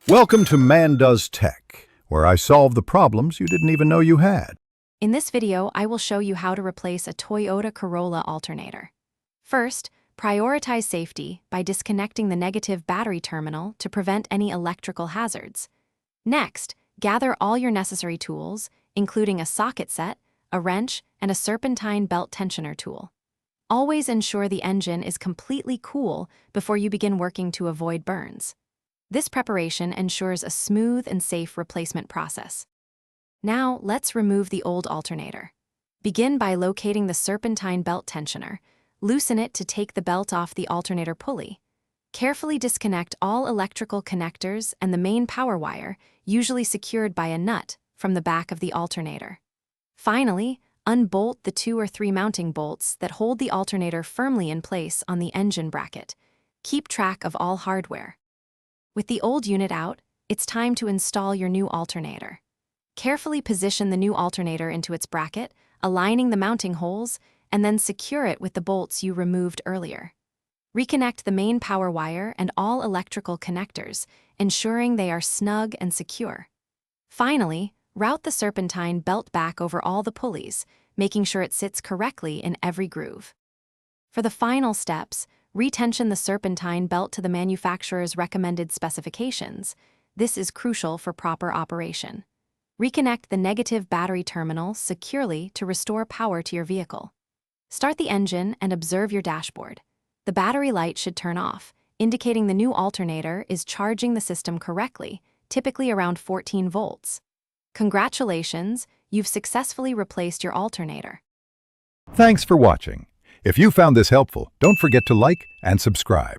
Welcome to Man Does Tech, where I solve the problems you didn't even know you had. In this video, I will show you how to replace a Toyota Corolla alternator. First, prioritize safety by disconnecting the negative battery terminal to prevent any electrical hazards. Next, gather all your necessary tools, including a socket set, a wrench, and a serpentine belt tensioner tool. Always ensure the engine is completely cool before you begin working to avoid burns. This preparation ensures a smooth and safe replacement process. Now, let's remove the old alternator. Begin by locating the serpentine belt tensioner. Loosen it to take the belt off the alternator pulley. Carefully disconnect all electrical connectors and the main power wire, usually secured by a nut, from the back of the alternator. Finally, unbolt the 2 or 3 mounting bolts that hold the alternator firmly in place on the engine bracket. Keep track of all hardware. With the old unit out, it's time to install your new alternator. Carefully position the new alternator into its bracket, aligning the mounting holes, and then secure it with the bolts you removed earlier. Reconnect the main power wire and all electrical connectors, ensuring they are snug and secure. Finally, route the serpentine belt back over all the pulleys, making sure it sits correctly in every groove. For the final steps, retension the serpentine belt to the manufacturer's recommended specifications. This is crucial for proper operation. Reconnect the negative battery terminal securely to restore power to your vehicle. Start the engine and observe your dashboard. The battery light should turn off, indicating the new alternator is charging the system correctly, typically around 14 volts. Congratulations, you've successfully replaced your alternator. Thanks for watching. If you found this helpful, don't forget to like and subscribe.